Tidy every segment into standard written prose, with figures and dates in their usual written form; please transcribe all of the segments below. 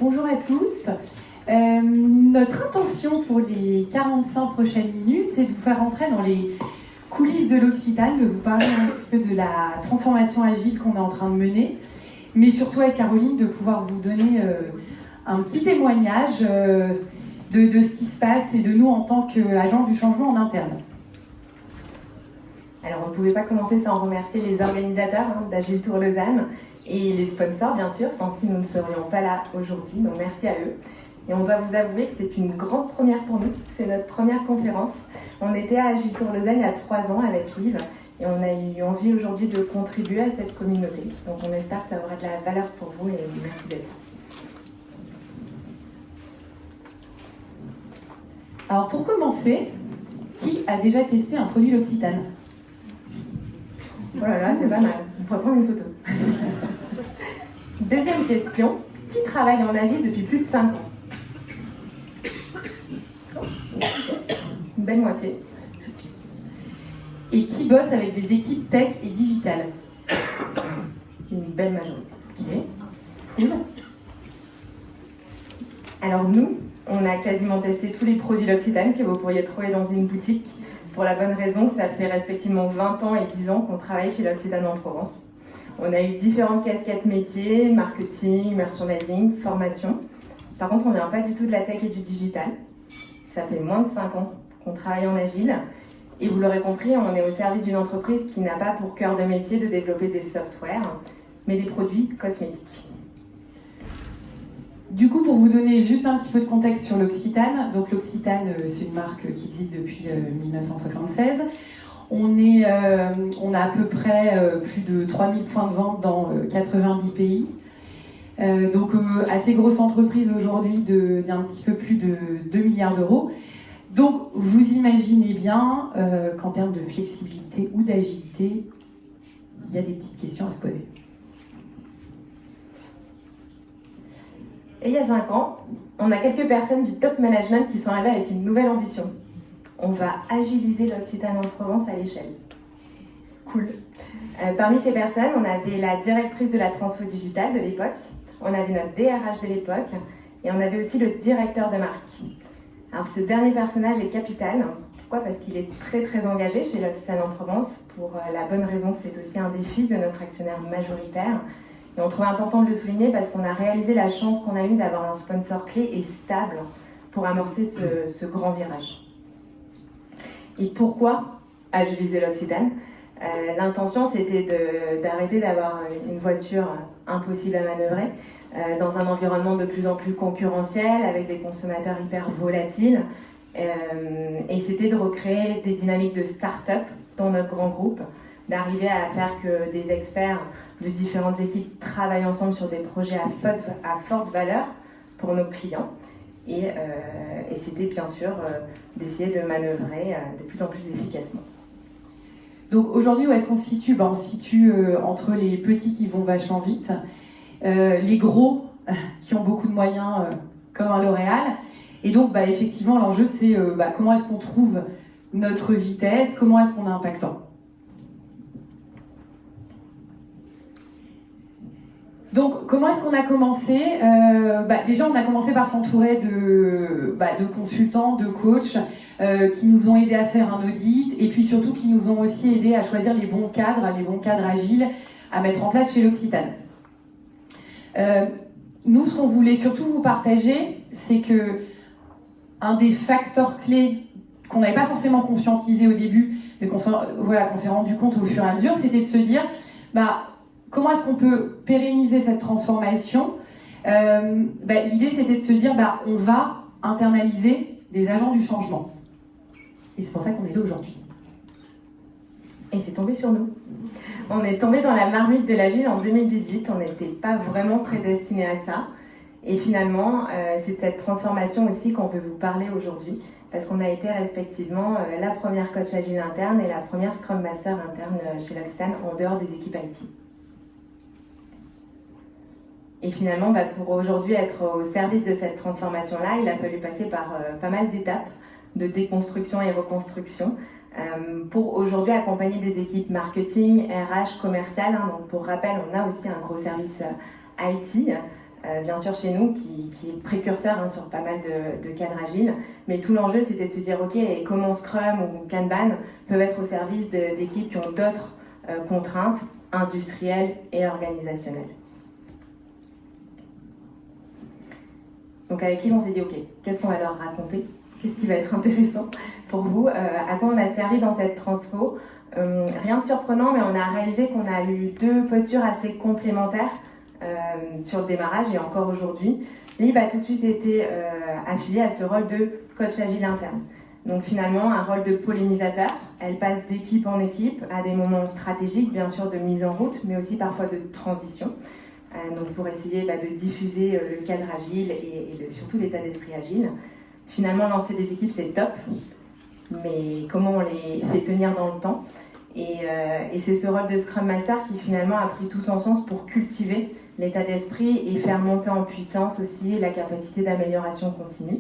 Bonjour à tous. Notre intention pour les 45 prochaines minutes, c'est de vous faire entrer dans les coulisses de l'Occitane, de vous parler un petit peu de la transformation agile qu'on est en train de mener, mais surtout avec Caroline, de pouvoir vous donner un petit témoignage de ce qui se passe et de nous en tant qu'agents du changement en interne. Alors, on ne pouvait pas commencer sans remercier les organisateurs d'Agile Tour Lausanne et les sponsors, bien sûr, sans qui nous ne serions pas là aujourd'hui. Donc, merci à eux. Et on doit vous avouer que c'est une grande première pour nous. C'est notre première conférence. On était à Agile Tour Lausanne il y a 3 ans avec Yves et on a eu envie aujourd'hui de contribuer à cette communauté. Donc, on espère que ça aura de la valeur pour vous et merci d'être là. Alors, pour commencer, qui a déjà testé un produit l'Occitane ? Oh là là, c'est pas mal. On pourrait prendre une photo. Deuxième question. Qui travaille en Agile depuis plus de 5 ans ? Une belle moitié. Et qui bosse avec des équipes tech et digitales ? Une belle majorité. Ok. Cool. Alors nous, on a quasiment testé tous les produits l'Occitane que vous pourriez trouver dans une boutique, pour la bonne raison que ça fait respectivement 20 ans et 10 ans qu'on travaille chez l'Occitane en Provence. On a eu différentes casquettes métiers, marketing, merchandising, formation. Par contre, on ne vient pas du tout de la tech et du digital. Ça fait moins de 5 ans qu'on travaille en Agile. Et vous l'aurez compris, on est au service d'une entreprise qui n'a pas pour cœur de métier de développer des softwares, mais des produits cosmétiques. Du coup, pour vous donner juste un petit peu de contexte sur l'Occitane, donc l'Occitane, c'est une marque qui existe depuis 1976. On a à peu près plus de 3000 points de vente dans 90 pays. Donc, assez grosse entreprise aujourd'hui d'un petit peu plus de 2 milliards d'euros. Donc, vous imaginez bien qu'en termes de flexibilité ou d'agilité, il y a des petites questions à se poser. Et il y a 5 ans, on a quelques personnes du top management qui sont arrivées avec une nouvelle ambition. On va agiliser l'Occitane en Provence à l'échelle. Cool. Parmi ces personnes, on avait la directrice de la transfo digitale de l'époque, on avait notre DRH de l'époque, et on avait aussi le directeur de marque. Alors ce dernier personnage est capital. Pourquoi ? Parce qu'il est très très engagé chez l'Occitane en Provence, pour la bonne raison que c'est aussi un des fils de notre actionnaire majoritaire. Et on trouve important de le souligner parce qu'on a réalisé la chance qu'on a eue d'avoir un sponsor clé et stable pour amorcer ce grand virage. Et pourquoi agiliser l'Occitane ? L'intention, c'était d'arrêter d'avoir une voiture impossible à manœuvrer dans un environnement de plus en plus concurrentiel, avec des consommateurs hyper volatiles. Et c'était de recréer des dynamiques de start-up dans notre grand groupe, d'arriver à faire que des experts de différentes équipes travaillent ensemble sur des projets à forte valeur pour nos clients. Et c'était bien sûr d'essayer de manœuvrer de plus en plus efficacement. Donc aujourd'hui, où est-ce qu'on se situe ? On se situe entre les petits qui vont vachement vite, les gros qui ont beaucoup de moyens comme un L'Oréal. Et donc effectivement, l'enjeu c'est comment est-ce qu'on trouve notre vitesse, comment est-ce qu'on est impactant. Donc, comment est-ce qu'on a commencé ? Déjà, on a commencé par s'entourer de consultants, de coachs qui nous ont aidés à faire un audit et puis surtout qui nous ont aussi aidés à choisir les bons cadres agiles à mettre en place chez l'Occitane. Nous, ce qu'on voulait surtout vous partager, c'est que un des facteurs clés qu'on n'avait pas forcément conscientisé au début, mais qu'on s'est rendu compte au fur et à mesure, c'était de se dire comment est-ce qu'on peut pérenniser cette transformation ? L'idée, c'était de se dire, on va internaliser des agents du changement. Et c'est pour ça qu'on est là aujourd'hui. Et c'est tombé sur nous. On est tombé dans la marmite de l'agile en 2018. On n'était pas vraiment prédestinés à ça. Et finalement, c'est de cette transformation aussi qu'on veut vous parler aujourd'hui. Parce qu'on a été respectivement la première coach agile interne et la première Scrum Master interne chez l'Occitane en dehors des équipes IT. Et finalement, pour aujourd'hui être au service de cette transformation-là, il a fallu passer par pas mal d'étapes de déconstruction et reconstruction pour aujourd'hui accompagner des équipes marketing, RH, commerciales. Donc pour rappel, on a aussi un gros service IT bien sûr chez nous, qui est précurseur sur pas mal de cadres agiles. Mais tout l'enjeu, c'était de se dire, ok, et comment Scrum ou Kanban peuvent être au service d'équipes qui ont d'autres contraintes industrielles et organisationnelles. Donc avec qui on s'est dit, ok, qu'est-ce qu'on va leur raconter? Qu'est-ce qui va être intéressant pour vous? À quoi on a servi dans cette transfo? Rien de surprenant, mais on a réalisé qu'on a eu deux postures assez complémentaires sur le démarrage et encore aujourd'hui. Liv a tout de suite été affiliée à ce rôle de coach agile interne. Donc finalement, un rôle de pollinisateur. Elle passe d'équipe en équipe à des moments stratégiques, bien sûr, de mise en route, mais aussi parfois de transition. Donc pour essayer de diffuser le cadre agile et surtout l'état d'esprit agile. Finalement, lancer des équipes, c'est top, mais comment on les fait tenir dans le temps? Et c'est ce rôle de Scrum Master qui finalement a pris tout son sens pour cultiver l'état d'esprit et faire monter en puissance aussi la capacité d'amélioration continue.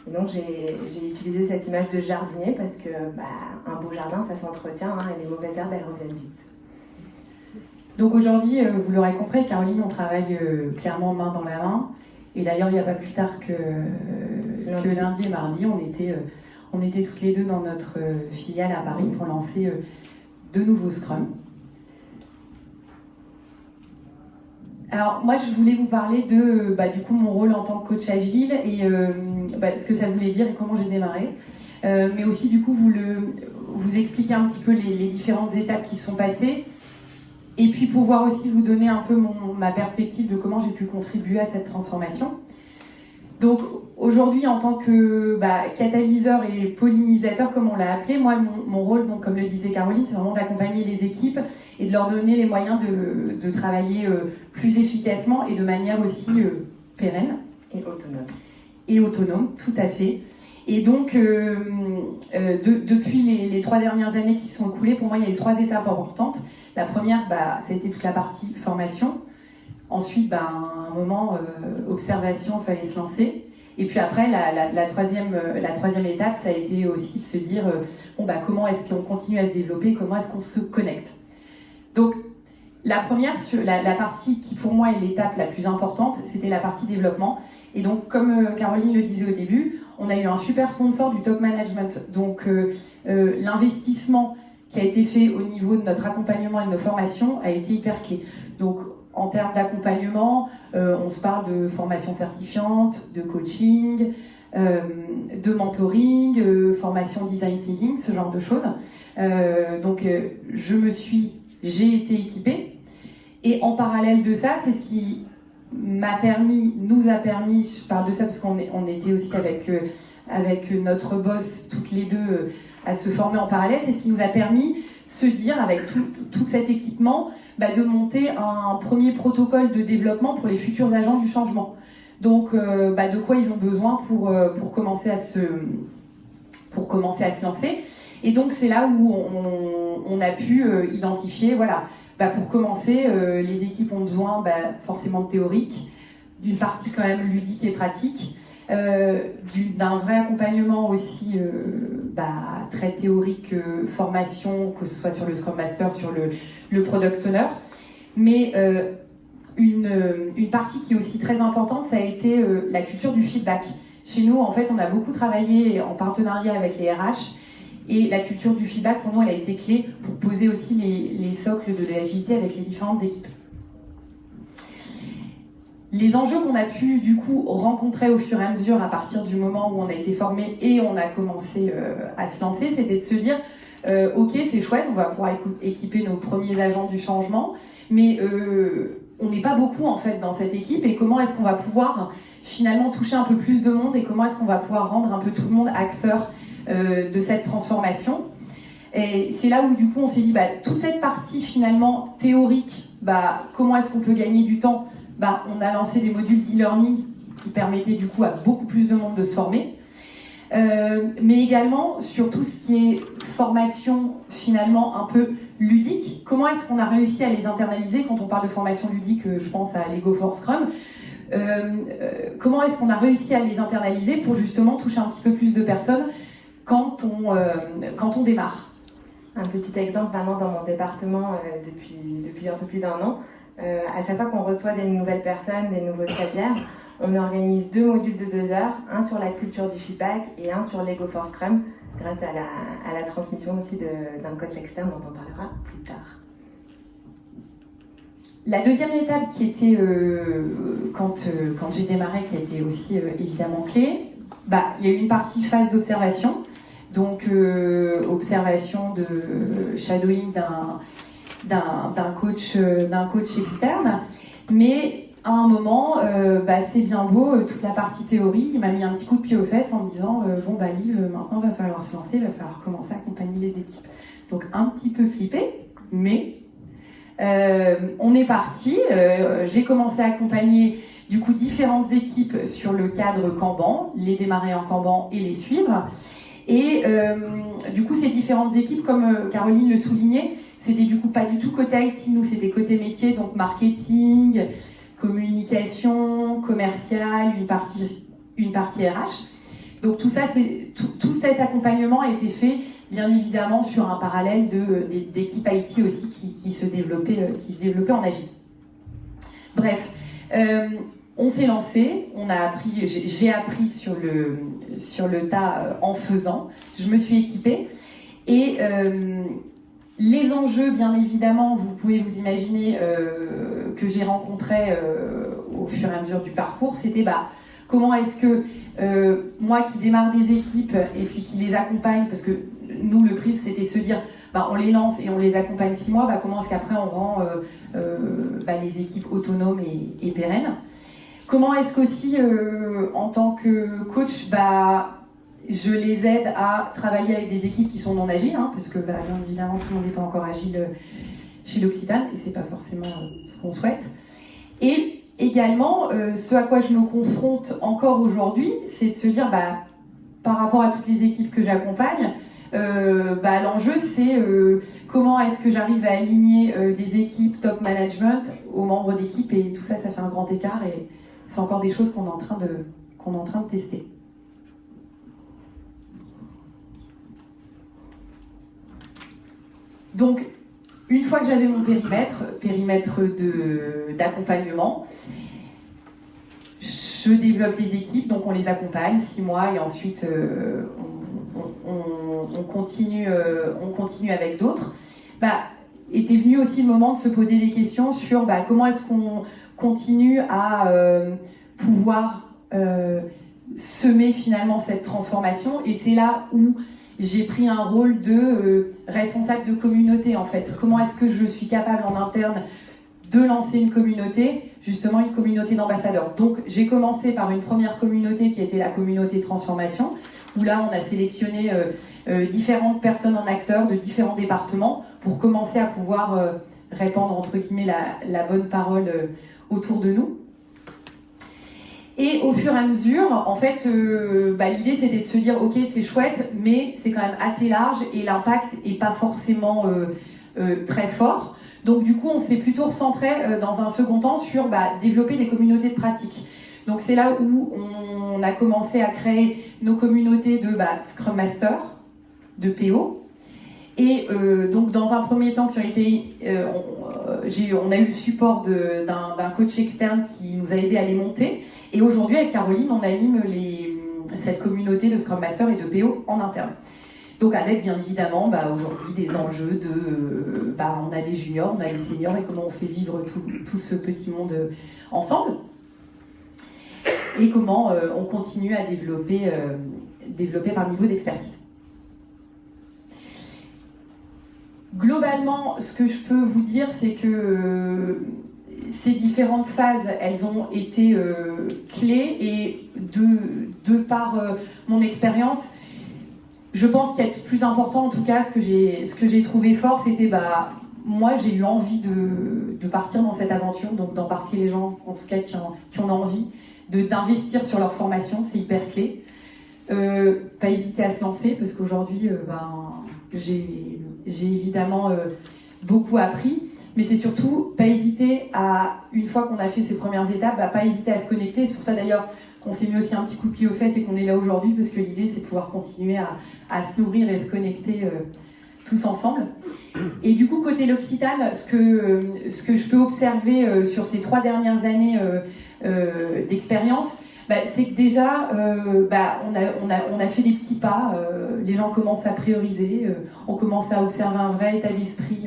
Et donc j'ai utilisé cette image de jardinier parce que un beau jardin, ça s'entretient, et les mauvaises herbes, elles reviennent vite. Donc aujourd'hui, vous l'aurez compris, Caroline, on travaille clairement main dans la main. Et d'ailleurs, il n'y a pas plus tard que lundi et mardi, on était toutes les deux dans notre filiale à Paris pour lancer de nouveaux Scrum. Alors moi, je voulais vous parler de du coup, mon rôle en tant que coach agile et ce que ça voulait dire et comment j'ai démarré. Mais aussi, du coup, vous expliquer un petit peu les différentes étapes qui sont passées. Et puis pouvoir aussi vous donner un peu ma perspective de comment j'ai pu contribuer à cette transformation. Donc aujourd'hui, en tant que catalyseur et pollinisateur, comme on l'a appelé, moi, mon rôle, donc, comme le disait Caroline, c'est vraiment d'accompagner les équipes et de leur donner les moyens de travailler plus efficacement et de manière aussi pérenne. Et autonome, tout à fait. Et donc, depuis les 3 dernières années qui se sont écoulées, pour moi, il y a eu 3 étapes importantes. La première, ça a été toute la partie formation. Ensuite, à un moment, observation, il fallait se lancer. Et puis après, la troisième étape, ça a été aussi de se dire, comment est-ce qu'on continue à se développer, comment est-ce qu'on se connecte. Donc, la première, la partie qui pour moi est l'étape la plus importante, c'était la partie développement. Et donc, comme Caroline le disait au début, on a eu un super sponsor du top management. Donc, l'investissement qui a été fait au niveau de notre accompagnement et de nos formations a été hyper clé. Donc, en termes d'accompagnement, on se parle de formation certifiante, de coaching, de mentoring, formation design thinking, ce genre de choses. Donc, j'ai été équipée. Et en parallèle de ça, c'est ce qui nous a permis, je parle de ça parce qu'on était aussi avec notre boss toutes les deux à se former en parallèle, c'est ce qui nous a permis se dire, avec tout cet équipement, de monter un premier protocole de développement pour les futurs agents du changement. Donc, de quoi ils ont besoin pour commencer à se lancer. Et donc, c'est là où on a pu identifier, pour commencer, les équipes ont besoin forcément de théorique, d'une partie quand même ludique et pratique, d'un vrai accompagnement aussi très théorique, formation, que ce soit sur le Scrum Master, sur le Product Owner. Mais une partie qui est aussi très importante, ça a été la culture du feedback. Chez nous, en fait, on a beaucoup travaillé en partenariat avec les RH et la culture du feedback, pour nous, elle a été clé pour poser aussi les socles de l'agilité avec les différentes équipes. Les enjeux qu'on a pu du coup rencontrer au fur et à mesure à partir du moment où on a été formé et on a commencé à se lancer, c'était de se dire ok, c'est chouette, on va pouvoir équiper nos premiers agents du changement, mais on n'est pas beaucoup en fait dans cette équipe, et comment est-ce qu'on va pouvoir finalement toucher un peu plus de monde et comment est-ce qu'on va pouvoir rendre un peu tout le monde acteur de cette transformation. Et c'est là où du coup on s'est dit toute cette partie finalement théorique, comment est-ce qu'on peut gagner du temps. On a lancé des modules d'e-learning qui permettaient du coup à beaucoup plus de monde de se former. Mais également sur tout ce qui est formation finalement un peu ludique. Comment est-ce qu'on a réussi à les internaliser? Quand on parle de formation ludique, je pense à Lego for Scrum. Comment est-ce qu'on a réussi à les internaliser pour justement toucher un petit peu plus de personnes quand on démarre? Un petit exemple maintenant dans mon département depuis un peu plus d'1 an. À chaque fois qu'on reçoit des nouvelles personnes, des nouveaux stagiaires, on organise 2 modules de 2 heures, un sur la culture du feedback et un sur l'Ego for Scrum, grâce à la transmission aussi d'un coach externe dont on parlera plus tard. La deuxième étape qui était, quand j'ai démarré, qui a été aussi évidemment clé, il y a eu une partie phase d'observation, donc observation de shadowing d'un coach externe, mais à un moment, c'est bien beau, toute la partie théorie, il m'a mis un petit coup de pied aux fesses en me disant Liv, maintenant il va falloir se lancer, il va falloir commencer à accompagner les équipes. Donc un petit peu flippé, mais on est parti, j'ai commencé à accompagner du coup différentes équipes sur le cadre Kanban, les démarrer en Kanban et les suivre. Et du coup ces différentes équipes, comme Caroline le soulignait, c'était du coup pas du tout côté IT, nous c'était côté métier, donc marketing, communication, commercial, une partie RH. Donc tout ça, tout cet accompagnement a été fait bien évidemment sur un parallèle d'équipes IT aussi qui se développaient en agile. Bref, on s'est lancé, j'ai appris sur le tas en faisant, je me suis équipée et les enjeux, bien évidemment, vous pouvez vous imaginer que j'ai rencontrés au fur et à mesure du parcours, c'était comment est-ce que moi qui démarre des équipes et puis qui les accompagne, parce que nous, le brief, c'était se dire, on les lance et on les accompagne 6 mois, comment est-ce qu'après on rend les équipes autonomes et pérennes. Comment est-ce qu'aussi, en tant que coach, je les aide à travailler avec des équipes qui sont non agiles, parce que bien évidemment tout le monde n'est pas encore agile chez l'Occitane et c'est pas forcément ce qu'on souhaite. Et également, ce à quoi je me confronte encore aujourd'hui, c'est de se dire, par rapport à toutes les équipes que j'accompagne, l'enjeu c'est comment est-ce que j'arrive à aligner des équipes top management aux membres d'équipe, et tout ça, ça fait un grand écart et c'est encore des choses qu'on est en train de tester. Donc, une fois que j'avais mon périmètre d'accompagnement, je développe les équipes, donc on les accompagne 6 mois et ensuite on continue avec d'autres. Était venu aussi le moment de se poser des questions sur comment est-ce qu'on continue à pouvoir semer finalement cette transformation, et c'est là où j'ai pris un rôle de responsable de communauté en fait. Comment est-ce que je suis capable en interne de lancer une communauté, justement une communauté d'ambassadeurs. Donc j'ai commencé par une première communauté qui était la communauté transformation, où là on a sélectionné différentes personnes en acteurs de différents départements pour commencer à pouvoir répandre entre guillemets la bonne parole autour de nous. Et au fur et à mesure, en fait, l'idée c'était de se dire ok, c'est chouette, mais c'est quand même assez large et l'impact n'est pas forcément très fort. Donc du coup, on s'est plutôt recentré dans un second temps sur développer des communautés de pratique. Donc c'est là où on a commencé à créer nos communautés de Scrum Master, de PO. Et donc dans un premier temps, on a eu le support d'un coach externe qui nous a aidé à les monter. Et aujourd'hui, avec Caroline, on anime cette communauté de Scrum Master et de PO en interne. Donc avec bien évidemment aujourd'hui des enjeux de on a les juniors, on a les seniors, et comment on fait vivre tout ce petit monde ensemble, et comment on continue à développer par niveau d'expertise. Globalement, ce que je peux vous dire, c'est que ces différentes phases, elles ont été clés, et de par mon expérience, je pense qu'il y a le plus important, en tout cas, ce que j'ai trouvé fort, c'était moi j'ai eu envie de partir dans cette aventure, donc d'embarquer les gens, en tout cas qui en ont envie, d'investir sur leur formation, c'est hyper clé. Pas hésiter à se lancer, parce qu'aujourd'hui, j'ai évidemment beaucoup appris, mais c'est surtout pas hésiter à, une fois qu'on a fait ces premières étapes, pas hésiter à se connecter. C'est pour ça d'ailleurs qu'on s'est mis aussi un petit coup de pied aux fesses et qu'on est là aujourd'hui, parce que l'idée c'est de pouvoir continuer à se nourrir et se connecter tous ensemble. Et du coup, côté l'Occitane, ce que je peux observer sur ces 3 dernières années d'expérience, c'est que déjà, on a fait des petits pas, les gens commencent à prioriser, on commence à observer un vrai état d'esprit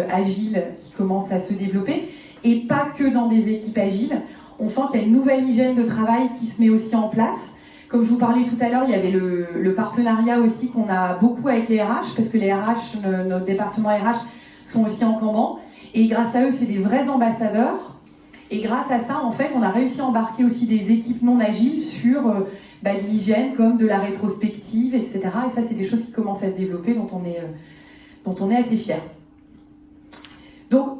agile qui commence à se développer, et pas que dans des équipes agiles. On sent qu'il y a une nouvelle hygiène de travail qui se met aussi en place. Comme je vous parlais tout à l'heure, il y avait le partenariat aussi qu'on a beaucoup avec les RH, parce que les RH, notre département RH, sont aussi en Kanban. Et grâce à eux, c'est des vrais ambassadeurs. Et grâce à ça, en fait, on a réussi à embarquer aussi des équipes non agiles sur de l'hygiène, comme de la rétrospective, etc. Et ça, c'est des choses qui commencent à se développer, dont on est assez fiers. Donc,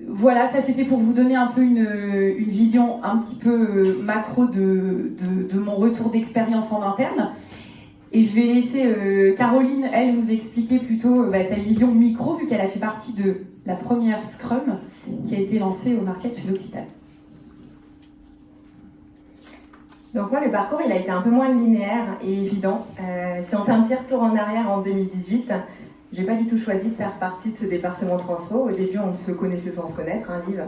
voilà, ça c'était pour vous donner un peu une vision un petit peu macro de mon retour d'expérience en interne. Et je vais laisser Caroline, elle, vous expliquer plutôt sa vision micro, vu qu'elle a fait partie de la première Scrum qui a été lancée au market chez l'Occitane. Donc moi, le parcours, il a été un peu moins linéaire et évident. Si on fait un petit retour en arrière en 2018, j'ai pas du tout choisi de faire partie de ce département transfo. Au début, on se connaissait sans se connaître, un livre.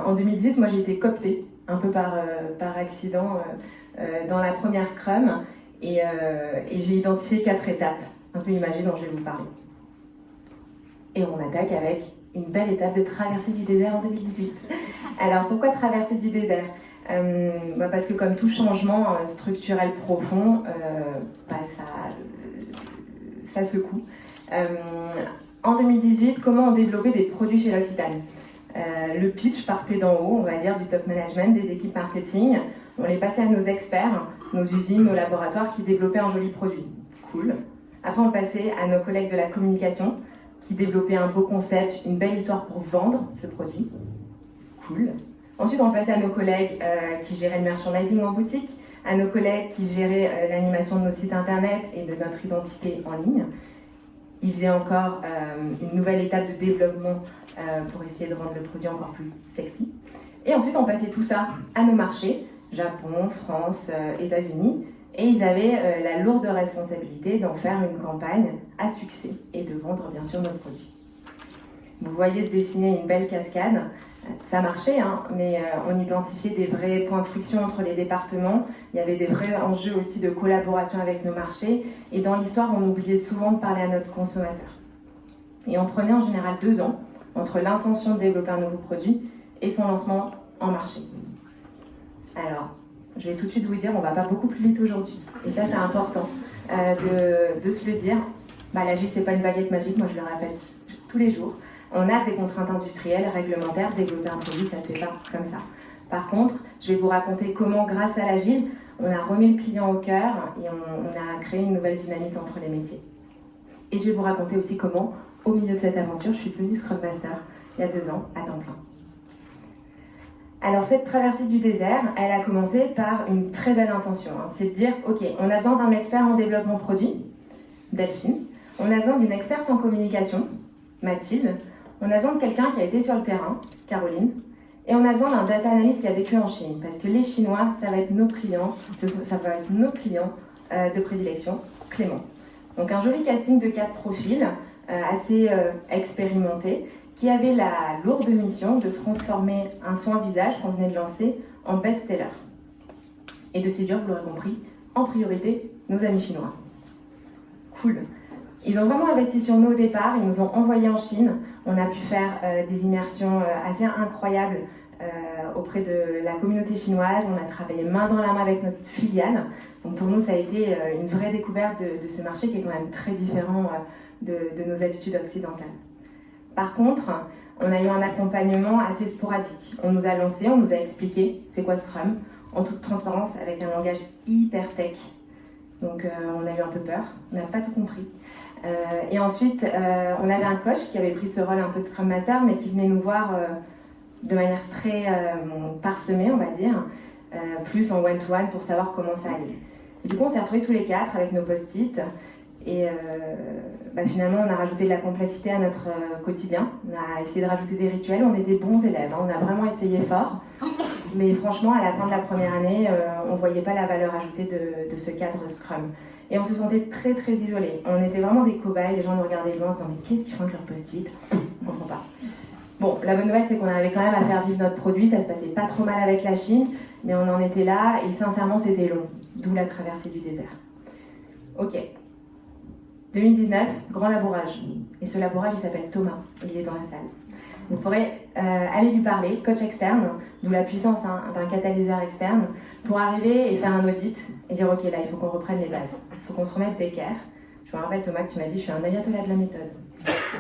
En 2018, moi, j'ai été cooptée, un peu par accident, dans la première Scrum. Et j'ai identifié 4 étapes, un peu imagées, dont je vais vous parler. Et on attaque avec une belle étape de traversée du désert en 2018. Alors, pourquoi traversée du désert ? Parce que comme tout changement structurel profond, ça secoue. En 2018, comment on développait des produits chez l'Occitane ? Le pitch partait d'en haut, on va dire, du top management, des équipes marketing. On les passait à nos experts, nos usines, nos laboratoires qui développaient un joli produit. Cool. Après, on le passait à nos collègues de la communication qui développaient un beau concept, une belle histoire pour vendre ce produit. Cool. Ensuite, on le passait à nos collègues qui géraient le merchandising en boutique, à nos collègues qui géraient l'animation de nos sites internet et de notre identité en ligne. Ils faisaient encore une nouvelle étape de développement pour essayer de rendre le produit encore plus sexy. Et ensuite, on passait tout ça à nos marchés, Japon, France, États-Unis, et ils avaient la lourde responsabilité d'en faire une campagne à succès et de vendre bien sûr nos produits. Vous voyez se dessiner une belle cascade. Ça marchait, mais on identifiait des vrais points de friction entre les départements. Il y avait des vrais enjeux aussi de collaboration avec nos marchés. Et dans l'histoire, on oubliait souvent de parler à notre consommateur. Et on prenait en général 2 ans entre l'intention de développer un nouveau produit et son lancement en marché. Alors, je vais tout de suite vous dire, on ne va pas beaucoup plus vite aujourd'hui. Et ça, c'est important de se le dire. L'agile, ce n'est pas une baguette magique, moi je le répète tous les jours. On a des contraintes industrielles, réglementaires, développer un produit, ça ne se fait pas comme ça. Par contre, je vais vous raconter comment, grâce à l'agile, on a remis le client au cœur et on a créé une nouvelle dynamique entre les métiers. Et je vais vous raconter aussi comment, au milieu de cette aventure, je suis devenue Scrum Master il y a 2 ans, à temps plein. Alors, cette traversée du désert, elle a commencé par une très belle intention. C'est de dire, ok, on a besoin d'un expert en développement produit, Delphine. On a besoin d'une experte en communication, Mathilde. On a besoin de quelqu'un qui a été sur le terrain, Caroline, et on a besoin d'un data analyst qui a vécu en Chine, parce que les Chinois, ça va être nos clients, de prédilection, Clément. Donc un joli casting de 4 profils, assez expérimentés, qui avaient la lourde mission de transformer un soin visage qu'on venait de lancer en best-seller. Et de séduire, vous l'aurez compris, en priorité, nos amis chinois. Cool. Ils ont vraiment investi sur nous au départ, ils nous ont envoyés en Chine. On a pu faire des immersions assez incroyables auprès de la communauté chinoise. On a travaillé main dans la main avec notre filiale. Donc pour nous, ça a été une vraie découverte de ce marché qui est quand même très différent de nos habitudes occidentales. Par contre, on a eu un accompagnement assez sporadique. On nous a lancé, on nous a expliqué c'est quoi Scrum, en toute transparence, avec un langage hyper tech. Donc on a eu un peu peur, on n'a pas tout compris. Et ensuite, on avait un coach qui avait pris ce rôle un peu de Scrum Master, mais qui venait nous voir de manière très parsemée, on va dire, plus en one-to-one pour savoir comment ça allait. Et du coup, on s'est retrouvés tous les 4 avec nos post-it. Et finalement, on a rajouté de la complexité à notre quotidien. On a essayé de rajouter des rituels. On était bons élèves. On a vraiment essayé fort. Mais franchement, à la fin de la première année, on ne voyait pas la valeur ajoutée de ce cadre Scrum. Et on se sentait très très isolés. On était vraiment des cobayes, les gens nous regardaient loin en se disant mais qu'est-ce qu'ils font avec leur post-it ? On ne comprend pas. Bon, la bonne nouvelle c'est qu'on arrivait quand même à faire vivre notre produit, ça se passait pas trop mal avec la Chine, mais on en était là et sincèrement c'était long, d'où la traversée du désert. Ok. 2019, grand labourage. Et ce labourage il s'appelle Thomas, il est dans la salle. Vous pourrez aller lui parler, coach externe, d'où la puissance d'un catalyseur externe, pour arriver et faire un audit et dire ok là il faut qu'on reprenne les bases, il faut qu'on se remette d'équerre. Je me rappelle Thomas que tu m'as dit je suis un ayatollah de la méthode.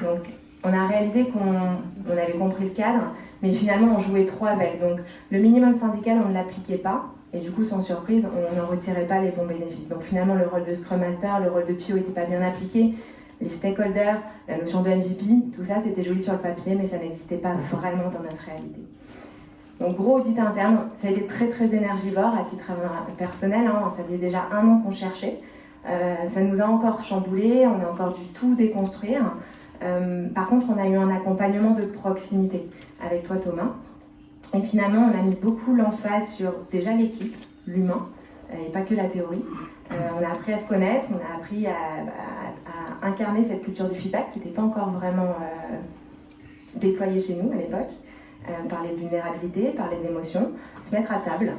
Donc on a réalisé qu'on avait compris le cadre, mais finalement on jouait trop avec. Donc le minimum syndical on ne l'appliquait pas et du coup sans surprise on n'en retirait pas les bons bénéfices. Donc finalement le rôle de Scrum Master, le rôle de PO n'était pas bien appliqué. Les stakeholders, la notion de MVP, tout ça c'était joli sur le papier, mais ça n'existait pas vraiment dans notre réalité. Donc gros audit interne, ça a été très très énergivore à titre personnel, hein, ça faisait déjà 1 an qu'on cherchait. Ça nous a encore chamboulé, on a encore dû tout déconstruire. Par contre, on a eu un accompagnement de proximité avec toi Thomas. Et finalement, on a mis beaucoup l'emphase sur déjà l'équipe, l'humain, et pas que la théorie. On a appris à se connaître, on a appris à incarner cette culture du feedback qui n'était pas encore vraiment déployée chez nous à l'époque. Parler de vulnérabilité, parler d'émotion, se mettre à table.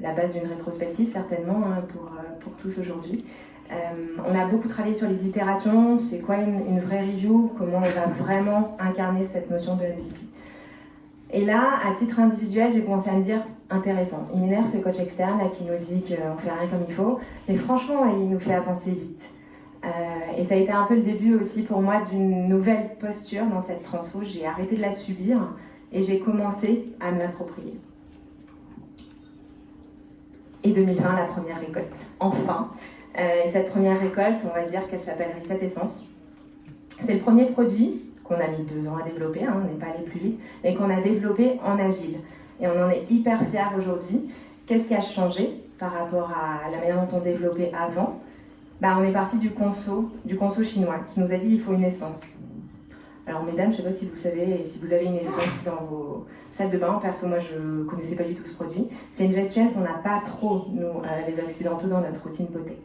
La base d'une rétrospective certainement hein, pour tous aujourd'hui. On a beaucoup travaillé sur les itérations, c'est quoi une vraie review, comment on va vraiment incarner cette notion de MVP. Et là, à titre individuel, j'ai commencé à me dire, intéressant, il m'énerve ce coach externe là, qui nous dit qu'on ne fait rien comme il faut, mais franchement, il nous fait avancer vite. Et ça a été un peu le début aussi pour moi d'une nouvelle posture dans cette transfo. J'ai arrêté de la subir et j'ai commencé à me l'approprier. Et 2020, la première récolte, enfin. Et cette première récolte, on va dire qu'elle s'appelle Reset Essence. C'est le premier produit qu'on a mis 2 ans à développer, hein, on n'est pas allé plus vite, mais qu'on a développé en agile. Et on en est hyper fiers aujourd'hui. Qu'est-ce qui a changé par rapport à la manière dont on développait avant ? On est parti du conso chinois qui nous a dit qu'il faut une essence. Alors mesdames, je ne sais pas si vous savez, si vous avez une essence dans vos salles de bain, perso moi je ne connaissais pas du tout ce produit. C'est une gestuelle qu'on n'a pas trop, nous les occidentaux, dans notre routine beauté.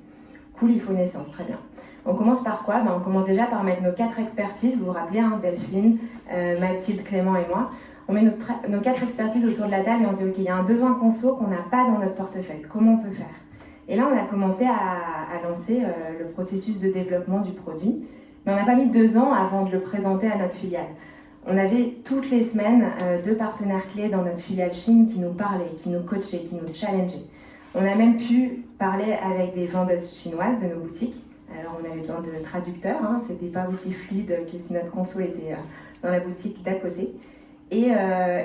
Cool, il faut une essence, très bien. On commence par quoi ? On commence déjà par mettre nos 4 expertises, vous vous rappelez, hein, Delphine, Mathilde, Clément et moi. On met nos 4 expertises autour de la table et on se dit ok, il y a un besoin conso qu'on n'a pas dans notre portefeuille, comment on peut faire ? Et là, on a commencé à lancer le processus de développement du produit. Mais on n'a pas mis 2 ans avant de le présenter à notre filiale. On avait toutes les semaines 2 partenaires clés dans notre filiale Chine qui nous parlaient, qui nous coachaient, qui nous challengeaient. On a même pu parler avec des vendeuses chinoises de nos boutiques. Alors on avait besoin de traducteurs, hein, c'était pas aussi fluide que si notre conso était dans la boutique d'à côté. Et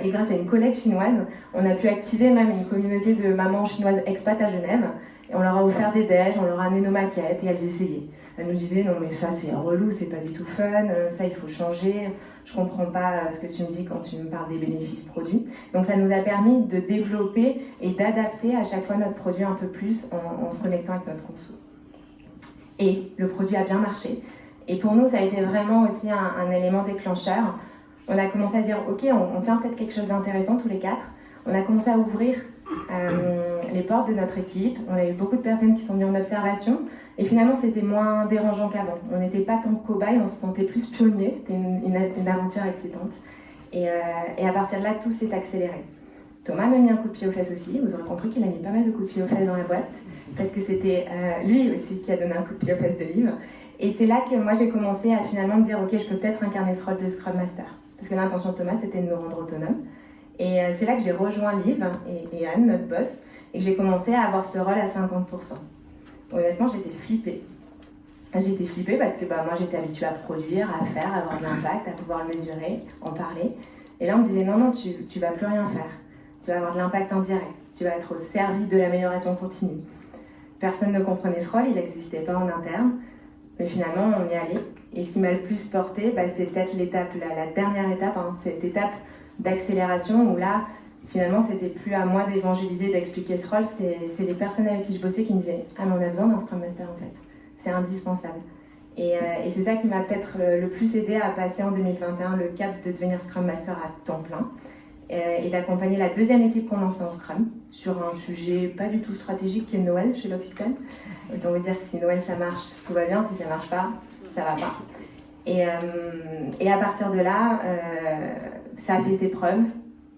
grâce à une collègue chinoise, on a pu activer même une communauté de mamans chinoises expat à Genève. Et on leur a offert des déj, on leur a amené nos maquettes et elles essayaient. Elles nous disaient non mais ça c'est relou, c'est pas du tout fun, ça il faut changer, je comprends pas ce que tu me dis quand tu me parles des bénéfices produits. Donc ça nous a permis de développer et d'adapter à chaque fois notre produit un peu plus en se connectant avec notre conso. Et le produit a bien marché. Et pour nous ça a été vraiment aussi un élément déclencheur. On a commencé à se dire ok, on tient peut-être quelque chose d'intéressant tous les 4. On a commencé à ouvrir les portes de notre équipe. On a eu beaucoup de personnes qui sont venues en observation et finalement c'était moins dérangeant qu'avant. On n'était pas tant cobayes, on se sentait plus pionniers, c'était une aventure excitante. Et à partir de là, tout s'est accéléré. Thomas m'a mis un coup de pied aux fesses aussi, vous aurez compris qu'il a mis pas mal de coups de pied aux fesses dans la boîte, parce que c'était lui aussi qui a donné un coup de pied aux fesses de Liv. Et c'est là que moi j'ai commencé à finalement me dire ok, je peux peut-être incarner ce rôle de Scrum Master. Parce que l'intention de Thomas c'était de nous rendre autonomes. Et c'est là que j'ai rejoint Liv et Anne, notre boss, et que j'ai commencé à avoir ce rôle à 50%. Honnêtement, j'étais flippée. J'étais flippée parce que moi j'étais habituée à produire, à faire, à avoir de l'impact, à pouvoir le mesurer, en parler. Et là on me disait non, tu vas plus rien faire. Tu vas avoir de l'impact en direct. Tu vas être au service de l'amélioration continue. Personne ne comprenait ce rôle, il n'existait pas en interne. Mais finalement, on y allait. Et ce qui m'a le plus porté, c'est peut-être l'étape, la dernière étape, hein, cette étape d'accélération où là, finalement, c'était plus à moi d'évangéliser, d'expliquer ce rôle. C'est les personnes avec qui je bossais qui me disaient « Ah, mais on a besoin d'un Scrum Master, en fait. C'est indispensable. » Et c'est ça qui m'a peut-être le plus aidé à passer en 2021 le cap de devenir Scrum Master à temps plein. et d'accompagner la deuxième équipe qu'on lançait en Scrum sur un sujet pas du tout stratégique qui est Noël chez l'Occitane. Autant vous dire que si Noël ça marche, tout va bien, si ça marche pas, ça va pas. Et à partir de là, ça a fait ses preuves,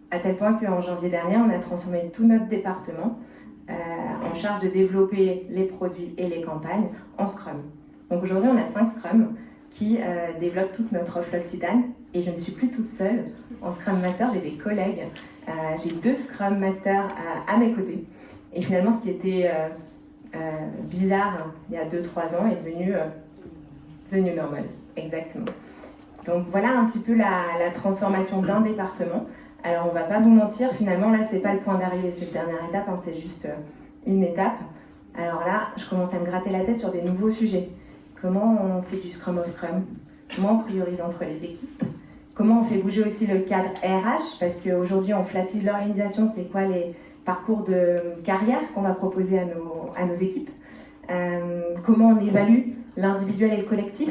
à tel point qu'en janvier dernier, on a transformé tout notre département en charge de développer les produits et les campagnes en Scrum. Donc aujourd'hui, on a 5 Scrum qui développent toute notre offre L'Occitane, et je ne suis plus toute seule. En Scrum Master, j'ai des collègues, j'ai 2 Scrum Masters à mes côtés. Et finalement, ce qui était bizarre il y a 2-3 ans est devenu the new normal, exactement. Donc voilà un petit peu la transformation d'un département. Alors on va pas vous mentir, finalement là c'est pas le point d'arrivée, cette dernière étape, hein, c'est juste une étape. Alors là, je commence à me gratter la tête sur des nouveaux sujets. Comment on fait du Scrum of Scrum? Comment on priorise entre les équipes? Comment on fait bouger aussi le cadre RH? Parce qu'aujourd'hui on flattise l'organisation, c'est quoi les parcours de carrière qu'on va proposer à nos équipes? Comment on évalue l'individuel et le collectif?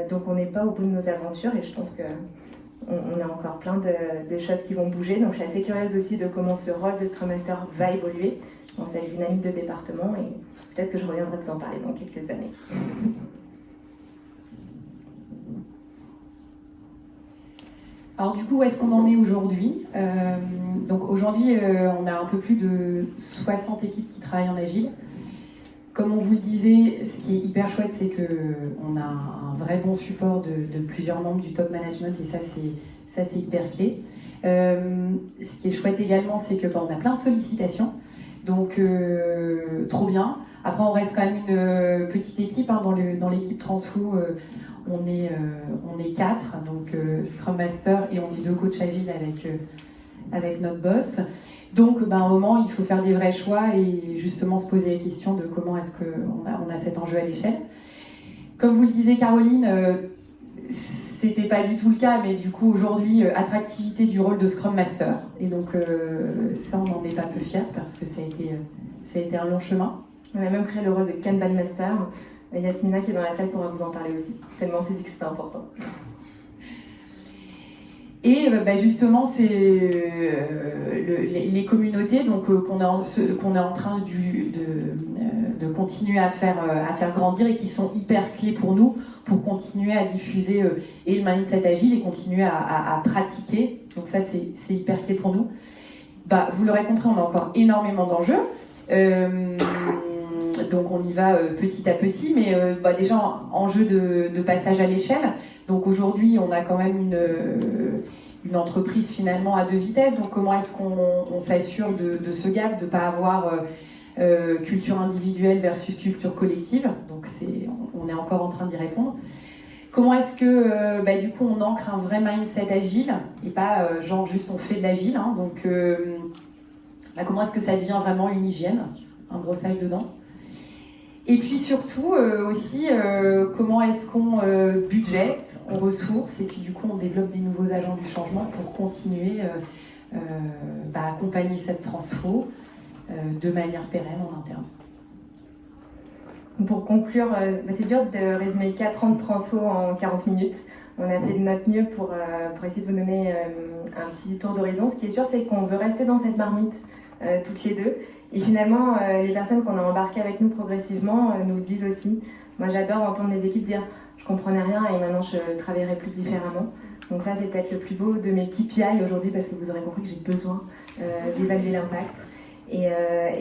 Donc on n'est pas au bout de nos aventures, et je pense qu'on a encore plein de choses qui vont bouger. Donc je suis assez curieuse aussi de comment ce rôle de Scrum Master va évoluer dans cette dynamique de département, et peut-être que je reviendrai vous en parler dans quelques années. Alors du coup, où est-ce qu'on en est aujourd'hui? Donc aujourd'hui, on a un peu plus de 60 équipes qui travaillent en agile. Comme on vous le disait, ce qui est hyper chouette, c'est qu'on a un vrai bon support de plusieurs membres du top management, et ça c'est hyper clé. Ce qui est chouette également, c'est que on a plein de sollicitations, donc trop bien. Après, on reste quand même une petite équipe, hein, dans l'équipe Transfo. On est 4, donc Scrum Master, et on est 2 coachs agiles avec notre boss. Donc, à un moment, il faut faire des vrais choix et justement se poser la question de comment est-ce qu'on a cet enjeu à l'échelle. Comme vous le disiez, Caroline, c'était pas du tout le cas, mais du coup, aujourd'hui, attractivité du rôle de Scrum Master. Et donc, ça, on n'en est pas peu fiers parce que ça a été un long chemin. On a même créé le rôle de Kanban Master. Yasmina, qui est dans la salle, pourra vous en parler aussi, tellement on s'est dit que c'était important. Et justement, c'est les communautés donc, qu'on est en train de continuer à faire grandir, et qui sont hyper clés pour nous, pour continuer à diffuser et le mindset agile et continuer à pratiquer. Donc ça, c'est hyper clé pour nous. Vous l'aurez compris, on a encore énormément d'enjeux. Donc on y va petit à petit, mais déjà enjeu de passage à l'échelle. Donc aujourd'hui, on a quand même une entreprise finalement à 2 vitesses. Donc comment est-ce qu'on s'assure de ce gap, de ne pas avoir culture individuelle versus culture collective? Donc on est encore en train d'y répondre. Comment est-ce que du coup on ancre un vrai mindset agile et pas genre juste on fait de l'agile, hein. Donc comment est-ce que ça devient vraiment une hygiène, un brossage de dents? Et puis surtout aussi, comment est-ce qu'on budgète, on ressource, et puis du coup on développe des nouveaux agents du changement pour continuer à accompagner cette transfo de manière pérenne en interne. Pour conclure, c'est dur de résumer 4 ans de transfo en 40 minutes. On a fait de notre mieux pour essayer de vous donner un petit tour d'horizon. Ce qui est sûr, c'est qu'on veut rester dans cette marmite toutes les deux. Et finalement, les personnes qu'on a embarquées avec nous progressivement nous le disent aussi. Moi, j'adore entendre les équipes dire « je comprenais rien et maintenant je travaillerai plus différemment ». Donc ça, c'est peut-être le plus beau de mes KPI aujourd'hui, parce que vous aurez compris que j'ai besoin d'évaluer l'impact. Et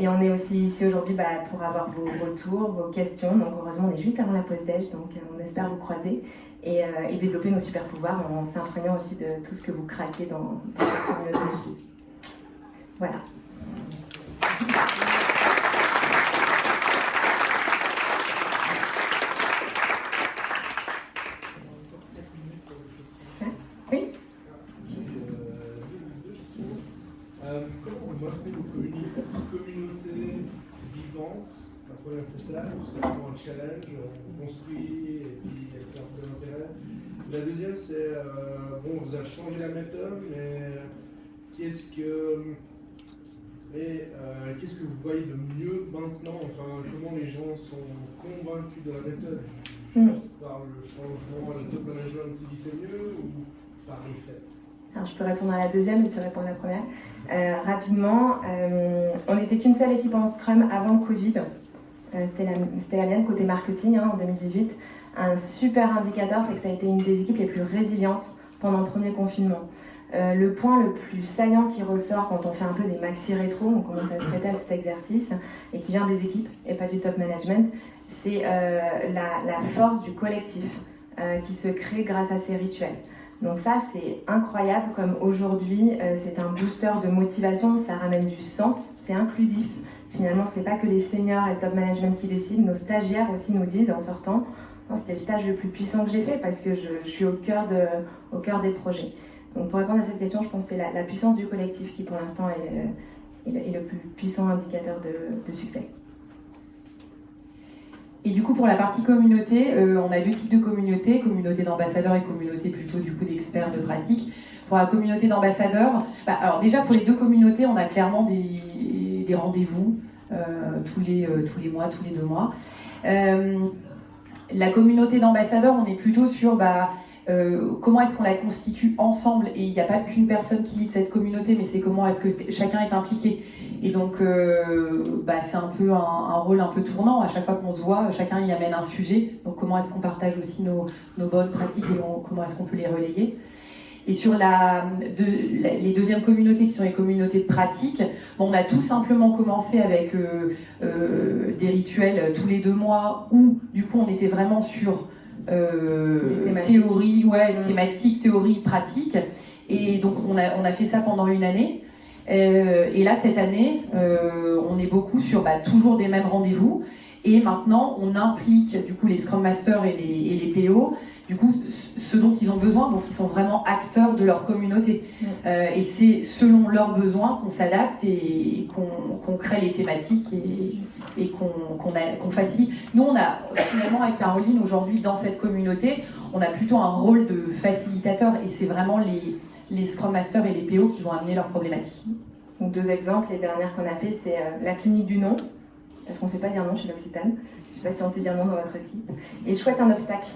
on est aussi ici aujourd'hui pour avoir vos retours, vos questions. Donc heureusement, on est juste avant la pause déj, donc on espère vous croiser et développer nos super pouvoirs en s'imprégnant aussi de tout ce que vous craquez dans la communauté. Voilà. Oui. Comment on va faire une communauté vivante? La première, c'est ça, c'est toujours un challenge, on construit et puis il y a plein d'intérêt. La deuxième, c'est vous avez changé la méthode, mais qu'est-ce que vous voyez de mieux maintenant? Enfin, comment les gens sont convaincus de la méthode? Juste par le changement, le top management qui dit c'est mieux, ou par les faits? Alors, je peux répondre à la deuxième et tu réponds à la première. Rapidement, on n'était qu'une seule équipe en Scrum avant le Covid. C'était la mienne côté marketing en 2018. Un super indicateur, c'est que ça a été une des équipes les plus résilientes pendant le premier confinement. Le point le plus saillant qui ressort quand on fait un peu des maxi rétro, on commence à se prêter à cet exercice, et qui vient des équipes et pas du top management, c'est la force du collectif qui se crée grâce à ces rituels. Donc ça, c'est incroyable, comme aujourd'hui, c'est un booster de motivation, ça ramène du sens, c'est inclusif. Finalement, c'est pas que les seniors et le top management qui décident, nos stagiaires aussi nous disent en sortant, c'était le stage le plus puissant que j'ai fait parce que je suis au cœur des projets. Donc pour répondre à cette question, je pense que c'est la puissance du collectif qui pour l'instant est le plus puissant indicateur de succès. Et du coup, pour la partie communauté, on a deux types de communautés, communauté d'ambassadeurs et communauté plutôt du coup d'experts de pratique. Pour la communauté d'ambassadeurs, alors déjà pour les deux communautés, on a clairement des rendez-vous tous les mois, tous les 2 mois. La communauté d'ambassadeurs, on est plutôt sur comment est-ce qu'on la constitue ensemble, et il n'y a pas qu'une personne qui lead cette communauté, mais c'est comment est-ce que chacun est impliqué. Et donc c'est un peu un rôle un peu tournant, à chaque fois qu'on se voit, chacun y amène un sujet, donc comment est-ce qu'on partage aussi nos bonnes pratiques et comment est-ce qu'on peut les relayer. Et sur les deuxièmes communautés qui sont les communautés de pratique, on a tout simplement commencé avec des rituels tous les 2 mois où du coup on était vraiment sur théorie, thématique, théorie, pratique. Et donc on a fait ça pendant 1 année. Et là cette année, on est beaucoup sur toujours des mêmes rendez-vous. Et maintenant, on implique du coup les Scrum Masters et les PO, du coup, ce dont ils ont besoin, donc ils sont vraiment acteurs de leur communauté. Et c'est selon leurs besoins qu'on s'adapte et qu'on crée les thématiques et qu'on facilite. Nous, on a finalement avec Caroline aujourd'hui dans cette communauté, on a plutôt un rôle de facilitateur et c'est vraiment les Scrum Masters et les PO qui vont amener leurs problématiques. Donc 2 exemples, les dernières qu'on a fait, c'est la clinique du non. Parce qu'on ne sait pas dire non chez l'Occitane. Je ne sais pas si on sait dire non dans votre équipe. Et chouette un obstacle.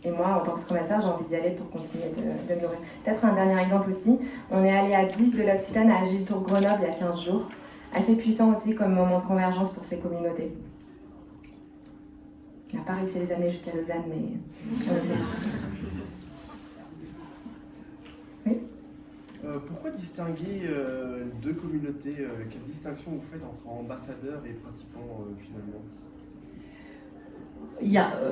Et moi, en tant que Scrum Master, j'ai envie d'y aller pour continuer de me nourrir. Peut-être un dernier exemple aussi. On est allé à 10 de l'Occitane à Agile Tour Grenoble il y a 15 jours. Assez puissant aussi comme moment de convergence pour ces communautés. On n'a pas réussi à les amener jusqu'à Lausanne, mais on essaie. Oui. Pourquoi distinguer 2 communautés? Quelle distinction vous faites entre ambassadeurs et pratiquants finalement?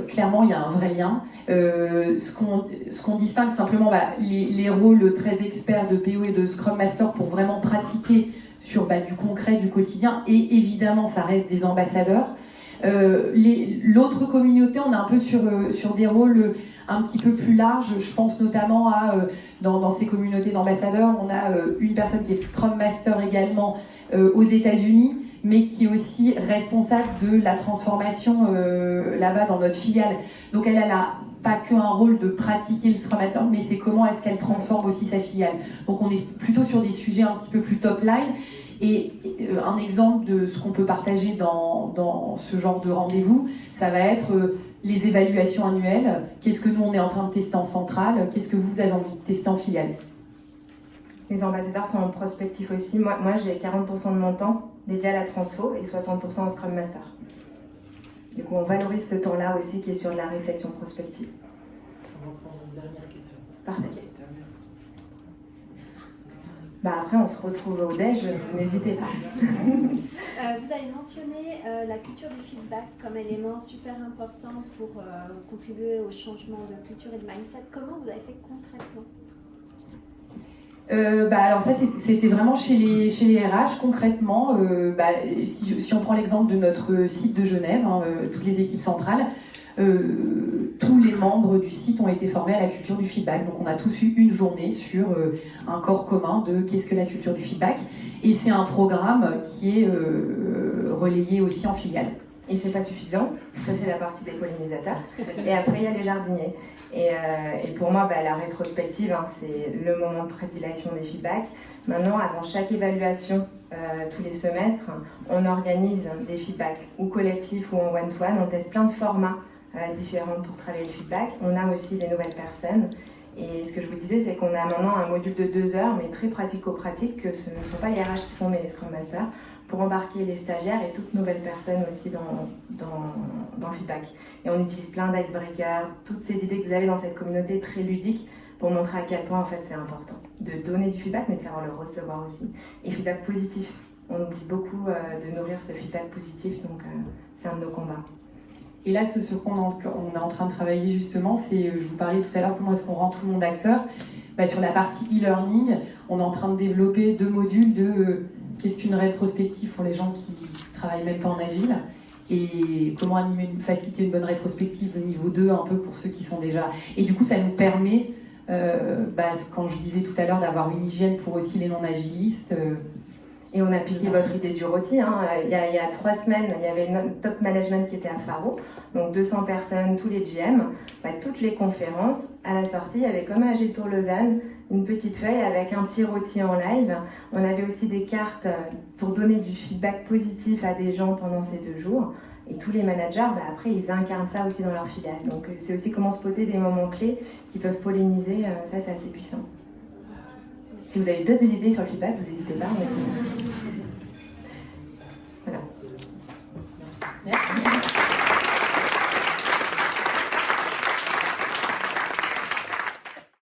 Clairement, il y a un vrai lien. Ce qu'on distingue simplement, les rôles très experts de PO et de Scrum Master pour vraiment pratiquer sur du concret, du quotidien, et évidemment, ça reste des ambassadeurs. L'autre communauté, on est un peu sur des rôles un petit peu plus larges. Je pense notamment à, dans ces communautés d'ambassadeurs, on a une personne qui est Scrum Master également aux États-Unis, mais qui est aussi responsable de la transformation là-bas dans notre filiale. Donc elle n'a pas qu'un rôle de pratiquer le Scrum Master, mais c'est comment est-ce qu'elle transforme aussi sa filiale. Donc on est plutôt sur des sujets un petit peu plus top line. Et un exemple de ce qu'on peut partager dans ce genre de rendez-vous, ça va être les évaluations annuelles. Qu'est-ce que nous on est en train de tester en centrale? Qu'est-ce que vous avez envie de tester en filiale? Les ambassadeurs sont en prospectif aussi. Moi j'ai 40% de mon temps dédié à la transfo et 60% au Scrum Master. Du coup, on valorise ce temps-là aussi qui est sur de la réflexion prospective. On va prendre une dernière question. Parfait. Après, on se retrouve au déj, n'hésitez pas. Vous avez mentionné la culture du feedback comme élément super important pour contribuer au changement de culture et de mindset. Comment vous avez fait concrètement? Alors ça, c'était vraiment chez les RH, concrètement. Si on prend l'exemple de notre site de Genève, toutes les équipes centrales, tous les membres du site ont été formés à la culture du feedback. Donc on a tous eu une journée sur un corps commun de qu'est-ce que la culture du feedback. Et c'est un programme qui est relayé aussi en filiale. Et c'est pas suffisant, ça c'est la partie des pollinisateurs. Et après il y a les jardiniers. Et pour moi, la rétrospective, c'est le moment de prédilection des feedbacks. Maintenant, avant chaque évaluation, tous les semestres, on organise des feedbacks ou collectifs ou en one-to-one. On teste plein de formats différents pour travailler le feedback. On a aussi des nouvelles personnes. Et ce que je vous disais, c'est qu'on a maintenant un module de 2 heures, mais très pratico-pratique, que ce ne sont pas les RH qui font, mais les Scrum Masters, pour embarquer les stagiaires et toute nouvelle personne aussi dans le feedback. Et on utilise plein d'icebreakers, toutes ces idées que vous avez dans cette communauté très ludique, pour montrer à quel point en fait c'est important de donner du feedback, mais de savoir le recevoir aussi. Et feedback positif. On oublie beaucoup de nourrir ce feedback positif, donc c'est un de nos combats. Et là, ce qu'on est en train de travailler justement, c'est, je vous parlais tout à l'heure, comment est-ce qu'on rend tout le monde acteur. Sur la partie e-learning, on est en train de développer 2 modules de qu'est-ce qu'une rétrospective pour les gens qui travaillent même pas en agile, et comment faciliter une bonne rétrospective au niveau 2, un peu pour ceux qui sont déjà... Et du coup, ça nous permet, quand je disais tout à l'heure, d'avoir une hygiène pour aussi les non-agilistes. Et on a piqué votre idée du rôti. Hein. Il y a 3 semaines, il y avait une top management qui était à Faro, donc 200 personnes, tous les GM, toutes les conférences. À la sortie, il y avait comme à Géto Lausanne, une petite feuille avec un petit rôti en live. On avait aussi des cartes pour donner du feedback positif à des gens pendant ces 2 jours. Et tous les managers, après, ils incarnent ça aussi dans leur filiale. Donc c'est aussi comment spotter des moments clés qui peuvent polliniser. Ça, c'est assez puissant. Si vous avez d'autres idées sur le feedback, vous n'hésitez pas.